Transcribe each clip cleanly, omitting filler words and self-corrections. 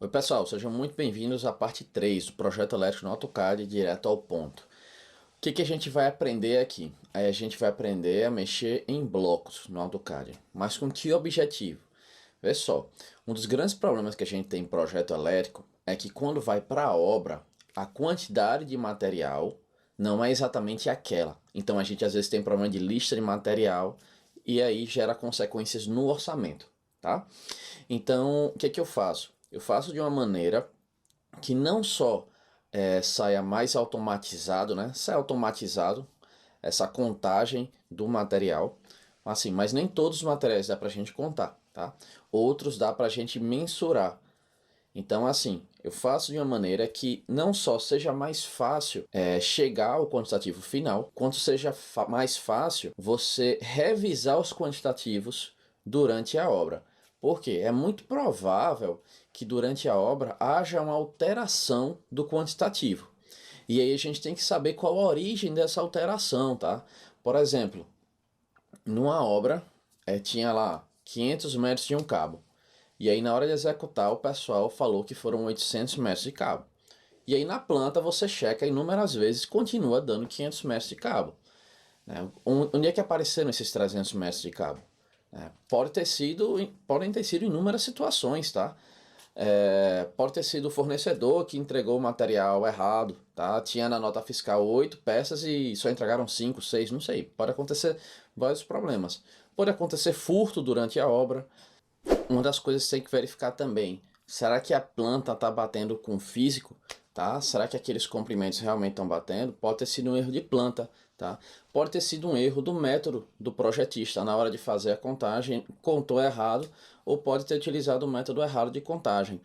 Oi pessoal, sejam muito bem-vindos à parte 3 do projeto elétrico no AutoCAD direto ao ponto. O que a gente vai aprender aqui? Aí a gente vai aprender a mexer em blocos no AutoCAD, mas com que objetivo? Vê só, um dos grandes problemas que a gente tem em projeto elétrico é que quando vai para a obra, a quantidade de material não é exatamente aquela. Então a gente às vezes tem problema de lista de material e aí gera consequências no orçamento, tá? Então, o que eu faço? Eu faço de uma maneira que não só saia mais automatizado, né? Sai automatizado essa contagem do material, assim, mas nem todos os materiais dá para a gente contar, tá? Outros dá para a gente mensurar. Então, assim, eu faço de uma maneira que não só seja mais fácil chegar ao quantitativo final, quanto seja mais fácil você revisar os quantitativos durante a obra. Porque é muito provável que durante a obra haja uma alteração do quantitativo. E aí a gente tem que saber qual a origem dessa alteração, tá? Por exemplo, numa obra tinha lá 500 metros de um cabo. E aí na hora de executar o pessoal falou que foram 800 metros de cabo. E aí na planta você checa inúmeras vezes e continua dando 500 metros de cabo. Né? Onde é que apareceram esses 300 metros de cabo? Podem ter sido inúmeras situações, tá? Pode ter sido o fornecedor que entregou o material errado, tá? Tinha na nota fiscal 8 peças e só entregaram 5, 6, não sei. Pode acontecer vários problemas. Pode acontecer furto durante a obra. Uma das coisas que tem que verificar também, será que a planta está batendo com o físico? Tá? Será que aqueles comprimentos realmente estão batendo? Pode ter sido um erro de planta, tá? Pode ter sido um erro do método do projetista na hora de fazer a contagem, contou errado, ou pode ter utilizado o método errado de contagem.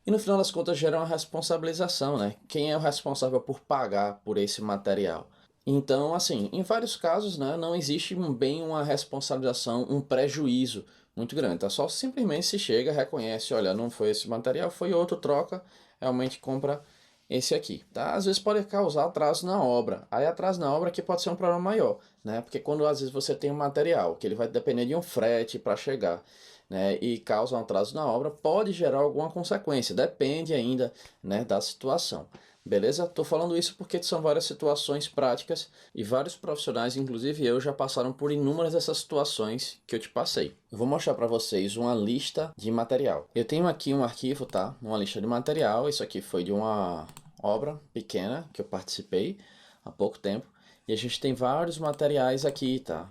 E no final das contas gera uma responsabilização, né? Quem é o responsável por pagar por esse material? Então, assim, em vários casos, né, não existe bem uma responsabilização, um prejuízo muito grande. Tá? Só simplesmente se chega, reconhece, olha, não foi esse material, foi outro, troca, realmente compra esse aqui. Tá? Às vezes pode causar atraso na obra. Aí atraso na obra que pode ser um problema maior, né? Porque quando às vezes você tem um material que ele vai depender de um frete para chegar, né, e causa um atraso na obra, pode gerar alguma consequência, depende ainda, né, da situação. Beleza? Estou falando isso porque são várias situações práticas e vários profissionais, inclusive eu, já passaram por inúmeras dessas situações que eu te passei. Eu vou mostrar para vocês uma lista de material. Eu tenho aqui um arquivo, tá? Uma lista de material. Isso aqui foi de uma obra pequena que eu participei há pouco tempo. E a gente tem vários materiais aqui, tá?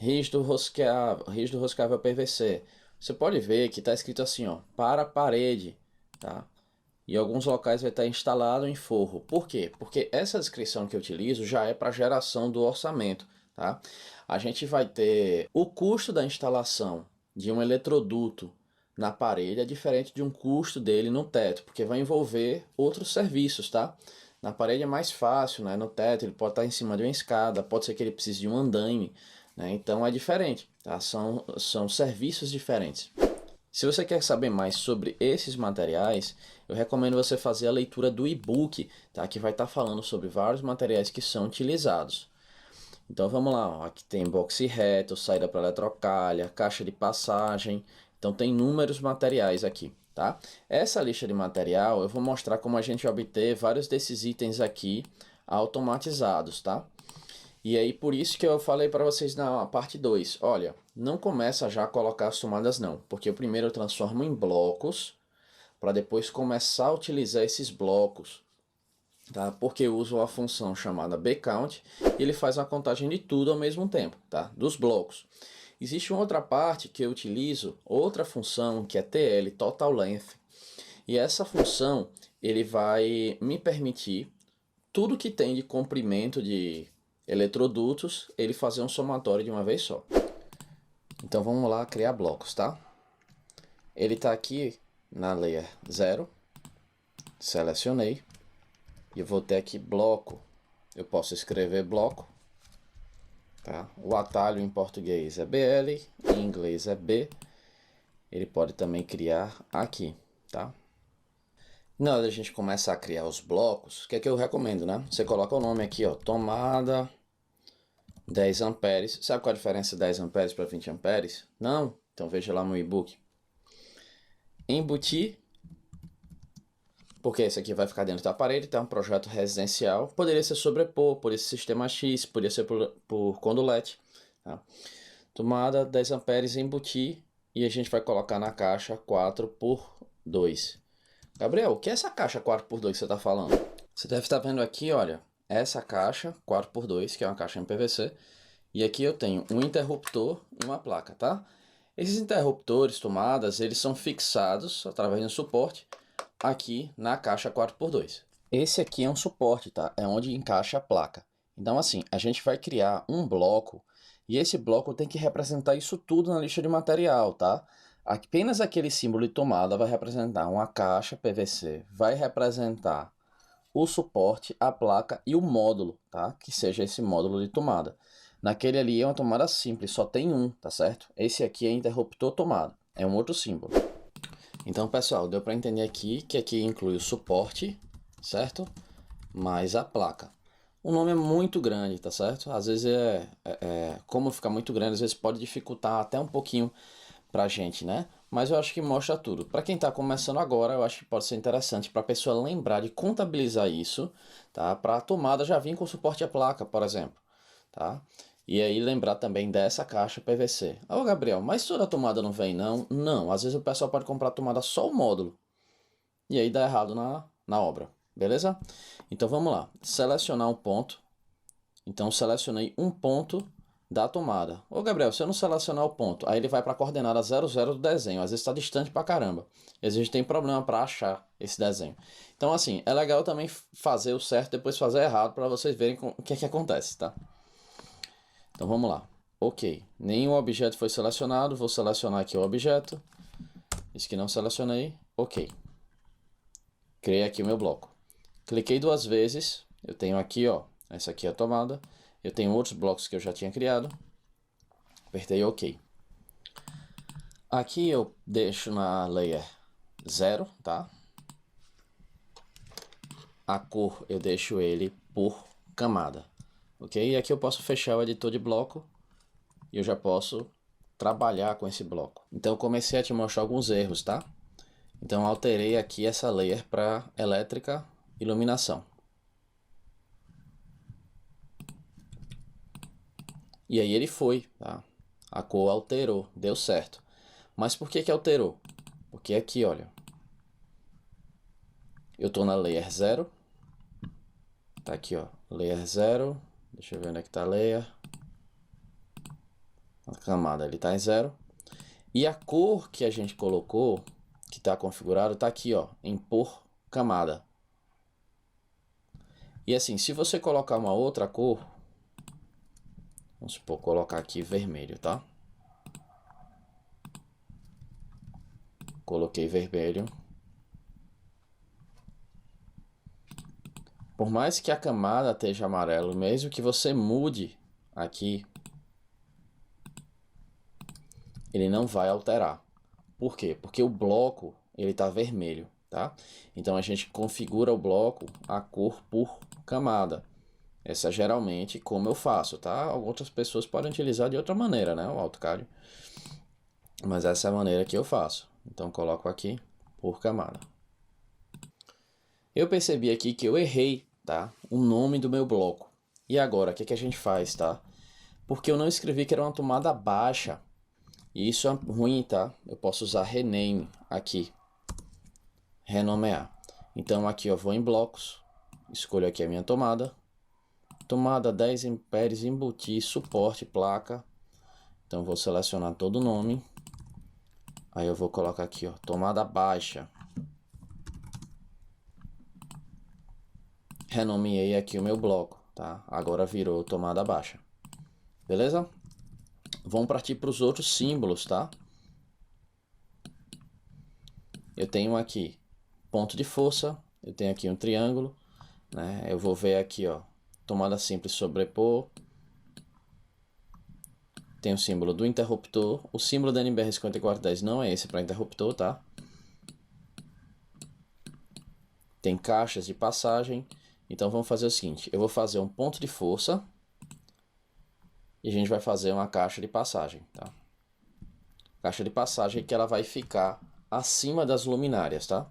Rígido roscável PVC. Você pode ver que está escrito assim, ó, para parede, tá? Em alguns locais vai estar instalado em forro. Por quê? Porque essa descrição que eu utilizo já é para geração do orçamento, tá? A gente vai ter o custo da instalação de um eletroduto na parede é diferente de um custo dele no teto, porque vai envolver outros serviços, tá? Na parede é mais fácil, né? No teto ele pode estar em cima de uma escada, pode ser que ele precise de um andaime, né? Então é diferente, tá? São serviços diferentes. Se você quer saber mais sobre esses materiais, eu recomendo você fazer a leitura do e-book, tá? Que vai estar falando sobre vários materiais que são utilizados. Então vamos lá, ó. Aqui tem boxe reto, saída para eletrocalha, caixa de passagem. Então tem inúmeros materiais aqui, tá? Essa lista de material eu vou mostrar como a gente obter vários desses itens aqui automatizados, tá? E aí por isso que eu falei para vocês na parte 2, olha, não começa já a colocar as tomadas não, porque eu primeiro transformo em blocos, para depois começar a utilizar esses blocos, tá? Porque eu uso uma função chamada bcount e ele faz uma contagem de tudo ao mesmo tempo, tá? Dos blocos. Existe uma outra parte que eu utilizo, outra função que é TL, Total Length, e essa função ele vai me permitir tudo que tem de comprimento de eletrodutos, ele fazer um somatório de uma vez só. Então vamos lá criar blocos, tá? Ele está aqui na layer 0, selecionei, e eu vou ter aqui bloco. Eu posso escrever bloco, tá? O atalho em português é BL, em inglês é B. Ele pode também criar aqui, tá? Na hora da gente começar a criar os blocos, o que é que eu recomendo, né? Você coloca o nome aqui, ó, tomada 10 amperes. Sabe qual a diferença de 10 amperes para 20 amperes? Não? Então veja lá no e-book. Embutir porque esse aqui vai ficar dentro da parede, tá? Um projeto residencial. Poderia ser sobrepor, por esse sistema X, poderia ser por condulet, tá? Tomada 10 amperes embutir e a gente vai colocar na caixa 4x2. Gabriel, o que é essa caixa 4x2 que você está falando? Você deve estar vendo aqui, olha, essa caixa 4x2, que é uma caixa em PVC, e aqui eu tenho um interruptor e uma placa, tá? Esses interruptores, tomadas, eles são fixados através de um suporte aqui na caixa 4x2. Esse aqui é um suporte, tá? É onde encaixa a placa. Então, assim, a gente vai criar um bloco e esse bloco tem que representar isso tudo na lista de material, tá? Apenas aquele símbolo de tomada vai representar uma caixa PVC, vai representar o suporte, a placa e o módulo, tá? Que seja esse módulo de tomada. Naquele ali é uma tomada simples, só tem um, tá certo? Esse aqui é interruptor tomada, é um outro símbolo. Então, pessoal, deu para entender aqui que aqui inclui o suporte, certo? Mais a placa. O nome é muito grande, tá certo? Às vezes como fica muito grande, às vezes pode dificultar até um pouquinho pra gente, né? Mas eu acho que mostra tudo. Para quem tá começando agora, eu acho que pode ser interessante para a pessoa lembrar de contabilizar isso, tá? Para a tomada já vir com suporte à placa, por exemplo, tá? E aí lembrar também dessa caixa PVC. Ô Gabriel, mas toda tomada não vem não? Não, às vezes o pessoal pode comprar a tomada só o módulo. E aí dá errado na obra, beleza? Então vamos lá, selecionar um ponto. Então selecionei um ponto da tomada. Ô Gabriel, se eu não selecionar o ponto, aí ele vai para a coordenada 00 do desenho. Às vezes está distante pra caramba. E às vezes tem problema para achar esse desenho. Então assim, é legal também fazer o certo e depois fazer errado para vocês verem o que é que acontece, tá? Então vamos lá. Ok, nenhum objeto foi selecionado. Vou selecionar aqui o objeto. Esse que não selecionei. Ok. Criei aqui o meu bloco. Cliquei duas vezes. Eu tenho aqui, ó. Essa aqui é a tomada. Eu tenho outros blocos que eu já tinha criado. Apertei OK. Aqui eu deixo na layer 0, tá? A cor eu deixo ele por camada. Ok? E aqui eu posso fechar o editor de bloco. E eu já posso trabalhar com esse bloco. Então eu comecei a te mostrar alguns erros, tá? Então eu alterei aqui essa layer para elétrica iluminação. E aí ele foi, tá? A cor alterou, deu certo. Mas por que que alterou? Porque aqui, olha, eu tô na layer 0. Tá aqui, ó, layer 0. Deixa eu ver onde é que tá a layer. A camada ali tá em 0. E a cor que a gente colocou, que tá configurado, tá aqui, ó, em por camada. E assim, se você colocar uma outra cor, vamos supor, colocar aqui vermelho, tá? Coloquei vermelho. Por mais que a camada esteja amarelo, mesmo que você mude aqui, ele não vai alterar. Por quê? Porque o bloco ele está vermelho, tá? Então a gente configura o bloco a cor por camada. Essa é geralmente como eu faço, tá? Outras pessoas podem utilizar de outra maneira, né? O AutoCAD. Mas essa é a maneira que eu faço. Então coloco aqui por camada. Eu percebi aqui que eu errei, tá? O nome do meu bloco. E agora, o que a gente faz, tá? Porque eu não escrevi que era uma tomada baixa. E isso é ruim, tá? Eu posso usar rename aqui. Renomear. Então aqui eu vou em blocos. Escolho aqui a minha tomada. Tomada 10 amperes, embutir, suporte, placa. Então vou selecionar todo o nome. Aí eu vou colocar aqui, ó, tomada baixa. Renomeei aqui o meu bloco, tá? Agora virou tomada baixa. Beleza? Vamos partir para os outros símbolos, tá? Eu tenho aqui ponto de força, eu tenho aqui um triângulo, né? Eu vou ver aqui, ó, tomada simples sobrepor. Tem o símbolo do interruptor. O símbolo da NBR 5410 não é esse para interruptor, tá? Tem caixas de passagem. Então vamos fazer o seguinte, eu vou fazer um ponto de força e a gente vai fazer uma caixa de passagem, tá? Caixa de passagem que ela vai ficar acima das luminárias, tá?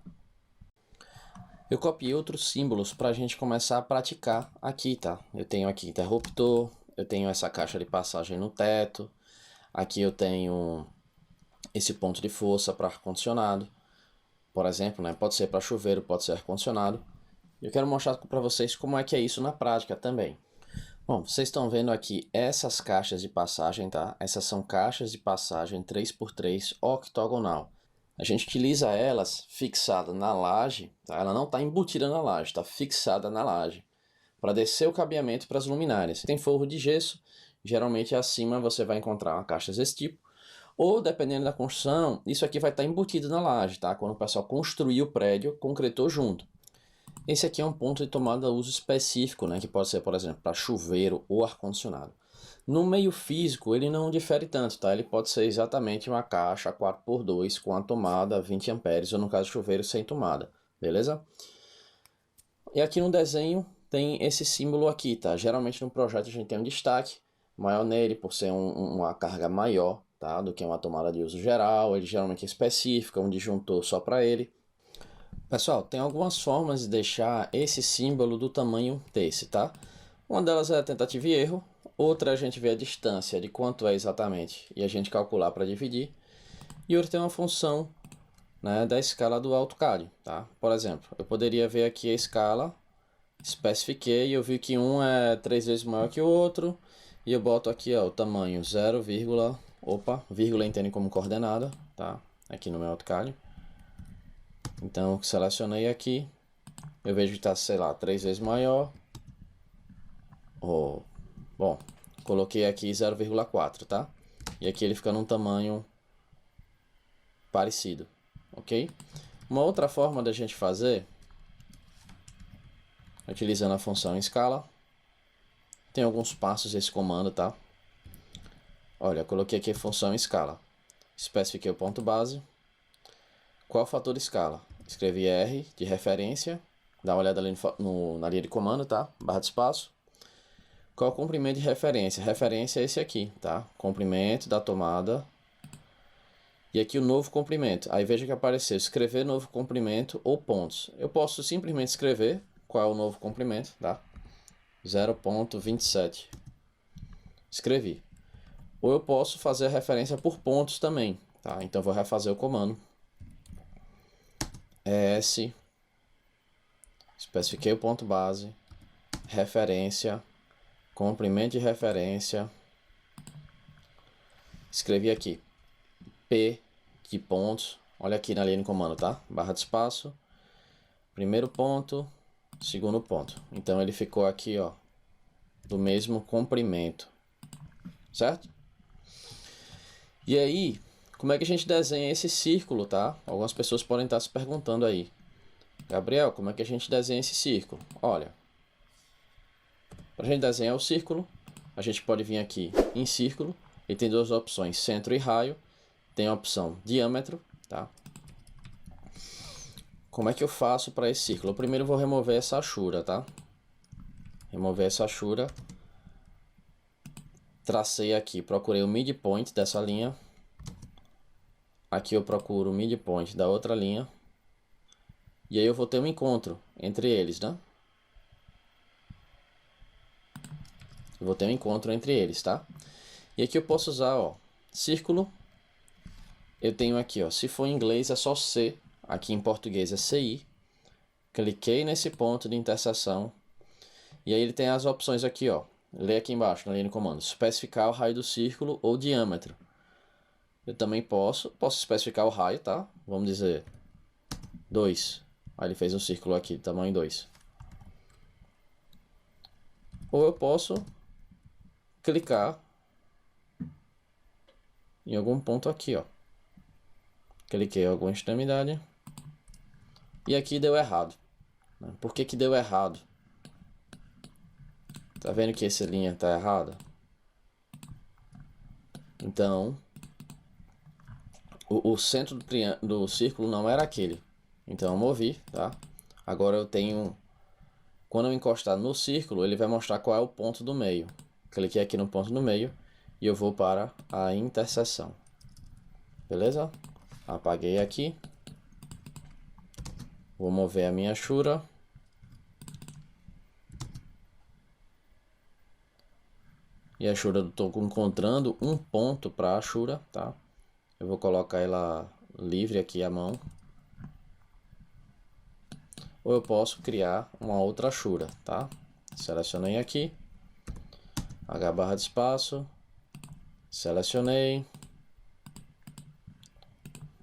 Eu copiei outros símbolos para a gente começar a praticar aqui, tá? Eu tenho aqui interruptor, eu tenho essa caixa de passagem no teto, aqui eu tenho esse ponto de força para ar-condicionado, por exemplo, né? Pode ser para chuveiro, pode ser ar-condicionado. Eu quero mostrar para vocês como é que é isso na prática também. Bom, vocês estão vendo aqui essas caixas de passagem, tá? Essas são caixas de passagem 3x3 octogonal. A gente utiliza elas fixada na laje, tá? Ela não está embutida na laje, está fixada na laje, para descer o cabeamento para as luminárias. Tem forro de gesso, geralmente acima você vai encontrar uma caixa desse tipo, ou dependendo da construção, isso aqui vai estar embutido na laje, tá? Quando o pessoal construiu o prédio, concretou junto. Esse aqui é um ponto de tomada uso específico, né? Que pode ser, por exemplo, para chuveiro ou ar-condicionado. No meio físico, ele não difere tanto, tá? Ele pode ser exatamente uma caixa 4x2 com a tomada 20 amperes, ou no caso do chuveiro, sem tomada, beleza? E aqui no desenho tem esse símbolo aqui, tá? Geralmente no projeto a gente tem um destaque maior nele, por ser uma carga maior, tá? Do que uma tomada de uso geral. Ele geralmente é específico, um disjuntor só para ele. Pessoal, tem algumas formas de deixar esse símbolo do tamanho desse, tá? Uma delas é a tentativa e erro, outra a gente vê a distância de quanto é exatamente e a gente calcular para dividir, e outra tem uma função, né, da escala do AutoCAD, tá? Por exemplo, eu poderia ver aqui a escala, especifiquei e eu vi que um é 3 vezes maior que o outro, e eu boto aqui ó, o tamanho 0, vírgula entende como coordenada, tá? Aqui no meu AutoCAD. Então, selecionei aqui, eu vejo que está, sei lá, 3 vezes maior. Bom, coloquei aqui 0,4, tá? E aqui ele fica num tamanho parecido, ok? Uma outra forma da gente fazer, utilizando a função escala, tem alguns passos esse comando, tá? Olha, coloquei aqui a função escala, especifiquei o ponto base. Qual o fator escala? Escrevi R de referência, dá uma olhada ali na linha de comando, tá? Barra de espaço. Qual o comprimento de referência? Referência é esse aqui, tá? Comprimento da tomada. E aqui o novo comprimento. Aí veja que apareceu escrever novo comprimento ou pontos. Eu posso simplesmente escrever qual é o novo comprimento, tá? 0,27. Escrevi. Ou eu posso fazer a referência por pontos também, tá? Então eu vou refazer o comando. S, especifiquei o ponto base, referência, comprimento de referência, escrevi aqui P de pontos, olha aqui na linha de comando, tá? Barra de espaço, primeiro ponto, segundo ponto. Então ele ficou aqui, ó, do mesmo comprimento, certo? E aí, como é que a gente desenha esse círculo, tá? Algumas pessoas podem estar se perguntando aí, Gabriel, como é que a gente desenha esse círculo? Olha, para a gente desenhar o círculo, a gente pode vir aqui em círculo, e tem duas opções, centro e raio. Tem a opção diâmetro, tá? Como é que eu faço para esse círculo? Eu primeiro vou remover essa achura, tá? Remover essa achura. Tracei aqui, procurei o midpoint dessa linha. Aqui eu procuro o midpoint da outra linha. E aí eu vou ter um encontro entre eles, né? Eu vou ter um encontro entre eles, tá? E aqui eu posso usar, ó, círculo. Eu tenho aqui, ó, se for em inglês é só C, aqui em português é CI. Cliquei nesse ponto de interseção. E aí ele tem as opções aqui, ó. Lê aqui embaixo, na linha de comando. Especificar o raio do círculo ou diâmetro. Eu também posso especificar o raio, tá? Vamos dizer 2. Aí ele fez um círculo aqui, tamanho 2. Ou eu posso clicar em algum ponto aqui, ó. Cliquei em alguma extremidade. E aqui deu errado. Por que que deu errado? Tá vendo que essa linha tá errada? Então, o centro do círculo não era aquele. Então eu movi, tá? Agora eu tenho... Quando eu encostar no círculo, ele vai mostrar qual é o ponto do meio. Cliquei aqui no ponto do meio e eu vou para a interseção. Beleza? Apaguei aqui. Vou mover a minha Ashura. E a Ashura, eu estou encontrando um ponto para a Ashura, tá? Eu vou colocar ela livre aqui à mão. Ou eu posso criar uma outra Ashura, tá? Selecionei aqui. H barra de espaço. Selecionei.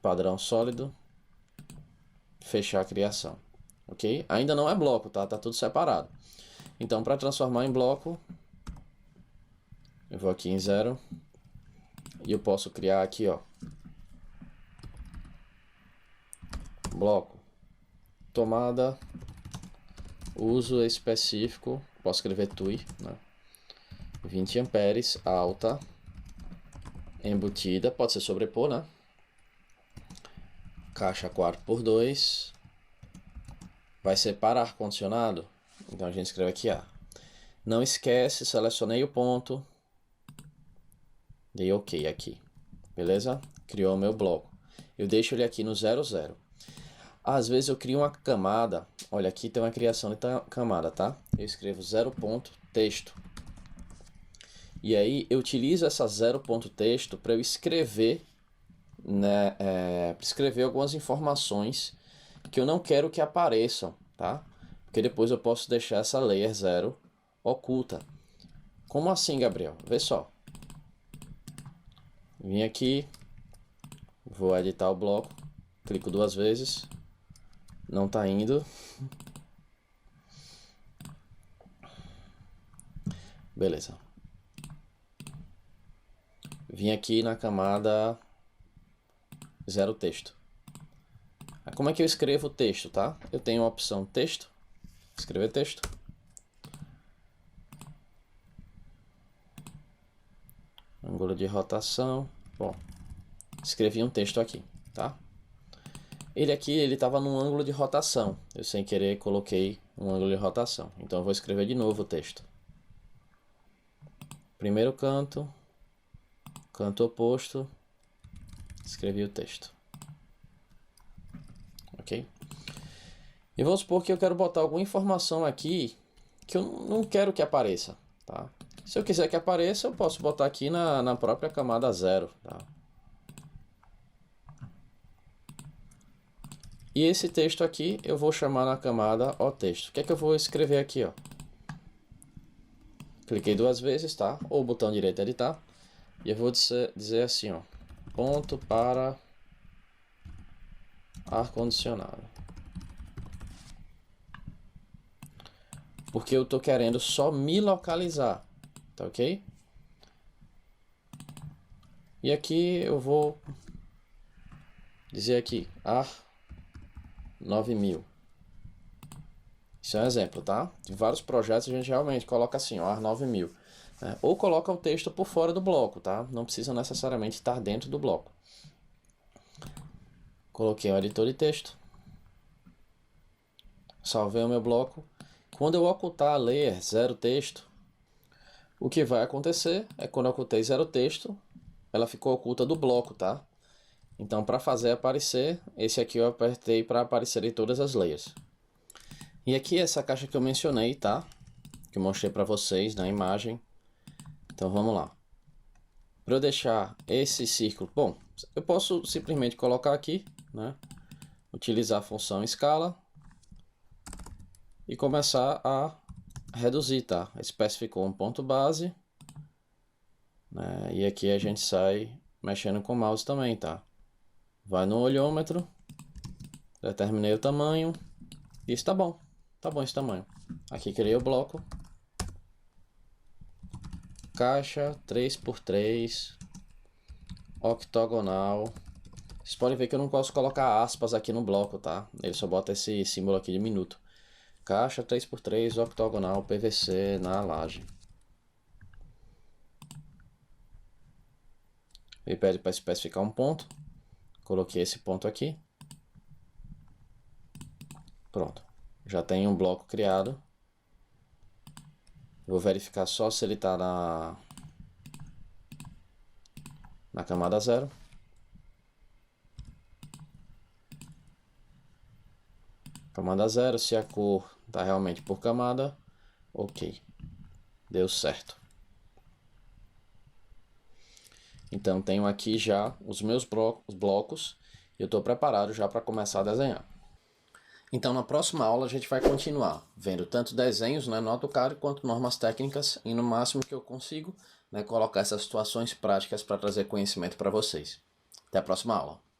Padrão sólido. Fechar a criação. Ok? Ainda não é bloco, tá? Tá tudo separado. Então, para transformar em bloco, eu vou aqui em 0. E eu posso criar aqui, ó. Bloco. Tomada. Uso específico. Posso escrever TUI, né? 20 amperes, alta. Embutida. Pode ser sobrepor, né? Caixa 4x2. Vai ser para ar-condicionado. Então a gente escreve aqui A. Não esquece, selecionei o ponto. Dei OK aqui. Beleza? Criou o meu bloco. Eu deixo ele aqui no 0, 0. Às vezes eu crio uma camada. Olha, aqui tem uma criação de camada, tá? Eu escrevo 0 ponto texto. E aí eu utilizo essa 0 ponto texto para eu escrever, né, escrever algumas informações que eu não quero que apareçam, tá? Porque depois eu posso deixar essa layer 0 oculta. Como assim, Gabriel? Vê só. Vim aqui, vou editar o bloco, clico 2 vezes, não tá indo. Beleza. Vim aqui na camada 0 texto. Como é que eu escrevo o texto, tá? Eu tenho a opção texto, escrever texto. Ângulo de rotação. Bom, escrevi um texto aqui, tá? Ele aqui, ele estava num ângulo de rotação. Eu sem querer coloquei um ângulo de rotação. Então eu vou escrever de novo o texto. Primeiro canto, canto oposto, escrevi o texto. Ok? E vamos supor que eu quero botar alguma informação aqui que eu não quero que apareça, tá? Se eu quiser que apareça, eu posso botar aqui na própria camada 0, tá? E esse texto aqui eu vou chamar na camada o texto. O que é que eu vou escrever aqui, ó? Cliquei 2 vezes, tá? Ou botão direito editar. E eu vou dizer assim, ó. Ponto para ar-condicionado. Porque eu tô querendo só me localizar, tá ok? E aqui eu vou dizer aqui, ar 9000. Isso é um exemplo, tá? Em vários projetos a gente realmente coloca assim, ó, ar 9000. Né? Ou coloca o texto por fora do bloco, tá? Não precisa necessariamente estar dentro do bloco. Coloquei o editor de texto. Salvei o meu bloco. Quando eu ocultar a layer 0 texto, o que vai acontecer é quando eu ocultei 0 texto, ela ficou oculta do bloco, tá? Então, para fazer aparecer, esse aqui eu apertei para aparecer em todas as layers. E aqui essa caixa que eu mencionei, tá? Que eu mostrei para vocês na imagem. Então, vamos lá. Para eu deixar esse círculo... Bom, eu posso simplesmente colocar aqui, né? Utilizar a função escala e começar a reduzir, tá? Especificou um ponto base, né? E aqui a gente sai mexendo com o mouse também, tá? Vai no olhômetro, determinei o tamanho, e está bom esse tamanho. Aqui criei o bloco, caixa 3x3, octogonal. Vocês podem ver que eu não posso colocar aspas aqui no bloco, tá? Ele só bota esse símbolo aqui de minuto. Caixa 3x3, octogonal, PVC na laje. Ele pede para especificar um ponto. Coloquei esse ponto aqui. Pronto. Já tem um bloco criado. Vou verificar só se ele está na camada 0. camada 0, se a cor está realmente por camada, ok, deu certo. Então tenho aqui já os meus blocos e eu estou preparado já para começar a desenhar. Então na próxima aula a gente vai continuar vendo tanto desenhos, né, no AutoCAD, quanto normas técnicas, e no máximo que eu consigo, né, colocar essas situações práticas para trazer conhecimento para vocês. Até a próxima aula.